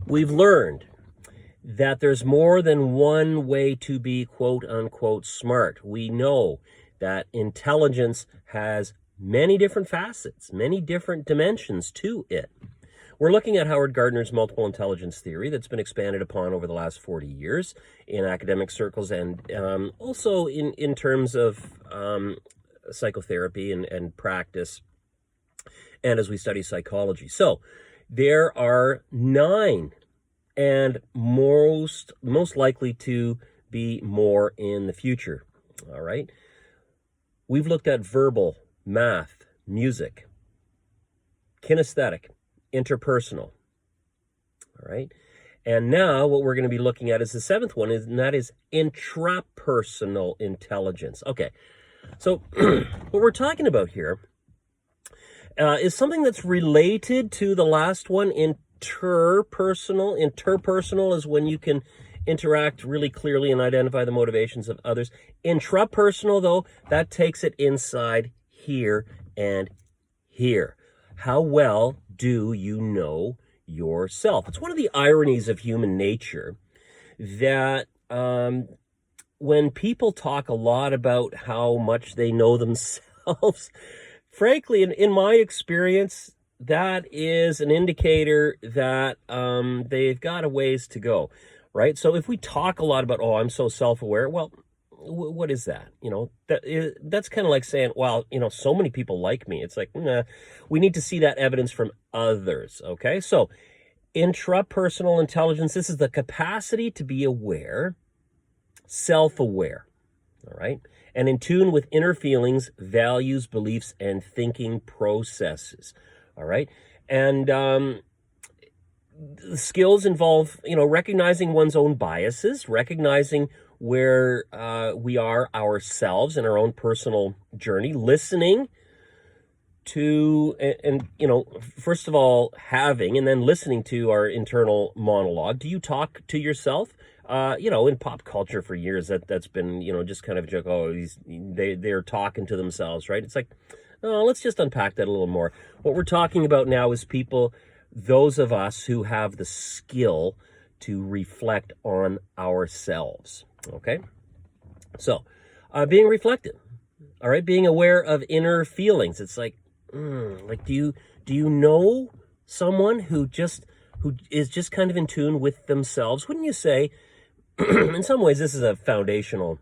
We've learned that there's more than one way to be quote unquote smart. We know that intelligence has many different facets, many different dimensions to it. We're looking at Howard Gardner's multiple intelligence theory that's been expanded upon over the last 40 years in academic circles and also in terms of psychotherapy and practice, and as we study psychology. So there are 9, and most likely to be more in the future. All right. We've looked at verbal, math, music, kinesthetic, interpersonal. All right. And now what we're going to be looking at is the 7th one, and that is intrapersonal intelligence. Okay. So what we're talking about here is something that's related to the last one, interpersonal. Interpersonal is when you can interact really clearly and identify the motivations of others. Intrapersonal, though, that takes it inside here and here. How well do you know yourself? It's one of the ironies of human nature that when people talk a lot about how much they know themselves, frankly, in my experience, that is an indicator that they've got a ways to go, right? So if we talk a lot about, oh, I'm so self-aware, well, what is that? That's kind of like saying, well, so many people like me. It's like, nah, we need to see that evidence from others, okay? So intrapersonal intelligence, this is the capacity to be aware, self-aware, all right? And in tune with inner feelings, values, beliefs, and thinking processes, all right? And the skills involve, recognizing one's own biases, recognizing where we are ourselves in our own personal journey, listening to, and first of all, having, and then listening to our internal monologue. Do you talk to yourself? In pop culture for years, that's been, just kind of a joke. Oh, they're talking to themselves, right? It's like, oh, let's just unpack that a little more. What we're talking about now is people, those of us who have the skill to reflect on ourselves, okay? So, being reflective, all right? Being aware of inner feelings. It's like, do you know someone who is just kind of in tune with themselves? Wouldn't you say, in some ways, this is a foundational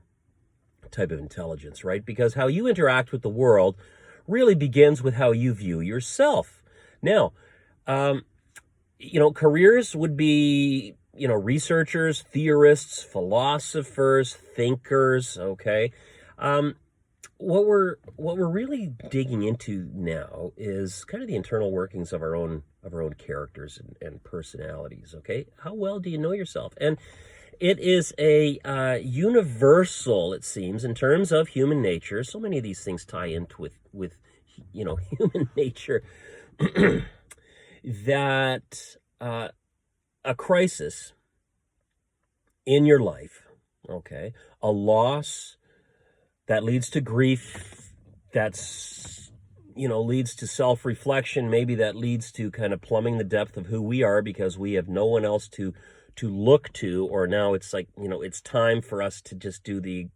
type of intelligence, right? Because how you interact with the world really begins with how you view yourself. Now, careers would be, researchers, theorists, philosophers, thinkers, okay? What we're really digging into now is kind of the internal workings of our own characters and personalities, okay? How well do you know yourself? And it is a universal, it seems, in terms of human nature. So many of these things tie into with human nature that a crisis in your life, okay, a loss that leads to grief, that's, leads to self-reflection, maybe that leads to kind of plumbing the depth of who we are because we have no one else to look to, or now it's like, it's time for us to just do the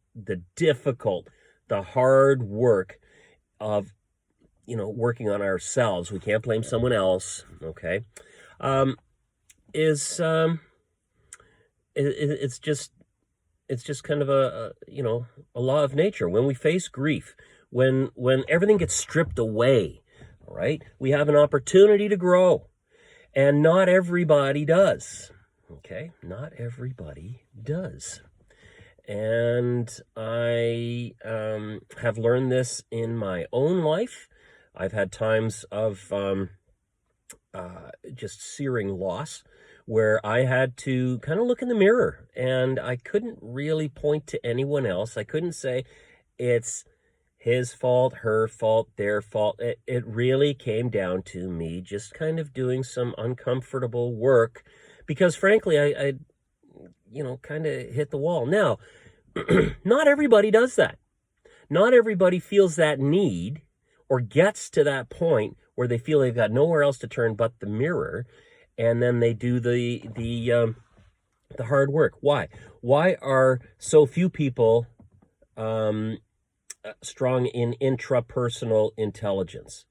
difficult, the hard work of, working on ourselves. We can't blame someone else, okay? It's just kind of a law of nature. When we face grief, when everything gets stripped away, all right, we have an opportunity to grow, and not everybody does. Okay, not everybody does. And I have learned this in my own life. I've had times of just searing loss where I had to kind of look in the mirror, and I couldn't really point to anyone else. I couldn't say it's his fault, her fault, their fault. It really came down to me just kind of doing some uncomfortable work because, frankly, I kind of hit the wall. Now, not everybody does that. Not everybody feels that need or gets to that point where they feel they've got nowhere else to turn but the mirror. and then they do the hard work. Why? Why are so few people strong in intrapersonal intelligence?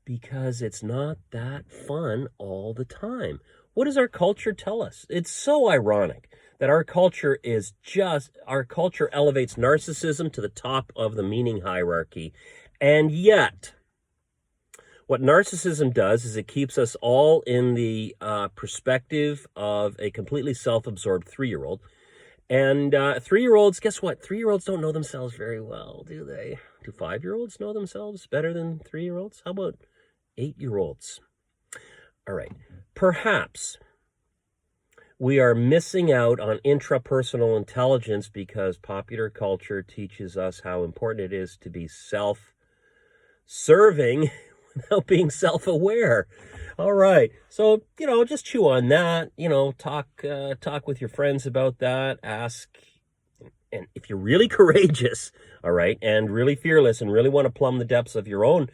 Because it's not that fun all the time. What does our culture tell us? It's so ironic that our culture elevates narcissism to the top of the meaning hierarchy. And yet, what narcissism does is it keeps us all in the perspective of a completely self-absorbed 3-year-old. And 3-year-olds, guess what? 3-year-olds don't know themselves very well, do they? Do 5-year-olds know themselves better than 3-year-olds? How about 8-year-olds? All right. Perhaps we are missing out on intrapersonal intelligence because popular culture teaches us how important it is to be self-serving without being self-aware. All right. So, just chew on that, talk with your friends about that, ask, and if you're really courageous, all right, and really fearless and really want to plumb the depths of your own,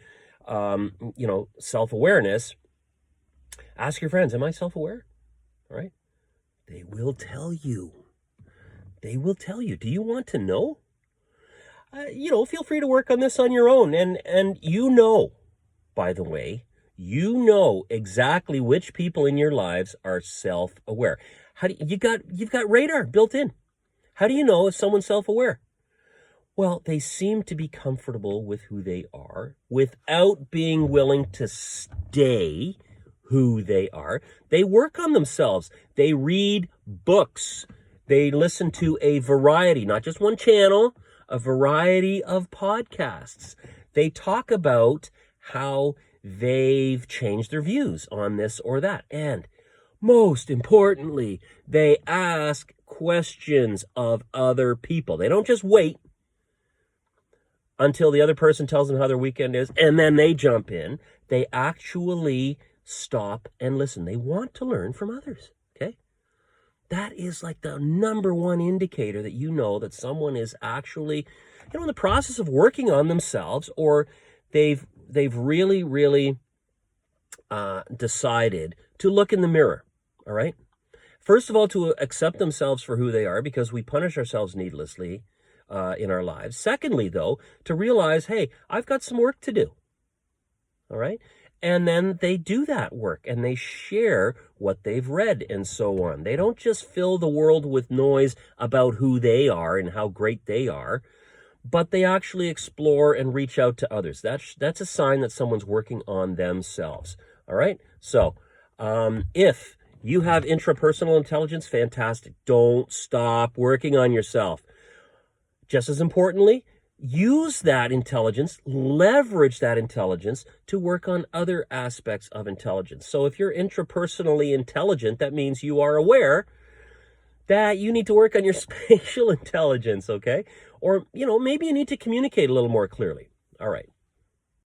self-awareness, ask your friends, am I self-aware? All right. They will tell you. They will tell you. Do you want to know? Feel free to work on this on your own. And by the way, exactly which people in your lives are self-aware. You've got radar built in. How do you know if someone's self-aware? Well, they seem to be comfortable with who they are without being willing to stay who they are. They work on themselves. They read books. They listen to a variety, not just one channel, a variety of podcasts. They talk about how they've changed their views on this or that. And most importantly, they ask questions of other people. They don't just wait until the other person tells them how their weekend is and then they jump in. They actually stop and listen. They want to learn from others, okay? That is like the number one indicator that that someone is actually, in the process of working on themselves, or they've really, really decided to look in the mirror, all right? First of all, to accept themselves for who they are, because we punish ourselves needlessly in our lives. Secondly, though, to realize, hey, I've got some work to do, all right? And then they do that work and they share what they've read and so on. They don't just fill the world with noise about who they are and how great they are, but they actually explore and reach out to others. That's a sign that someone's working on themselves. All right? So, if you have intrapersonal intelligence, fantastic. Don't stop working on yourself. Just as importantly, use that intelligence, leverage that intelligence to work on other aspects of intelligence. So if you're intrapersonally intelligent, that means you are aware that you need to work on your spatial intelligence, okay? Or, maybe you need to communicate a little more clearly. All right.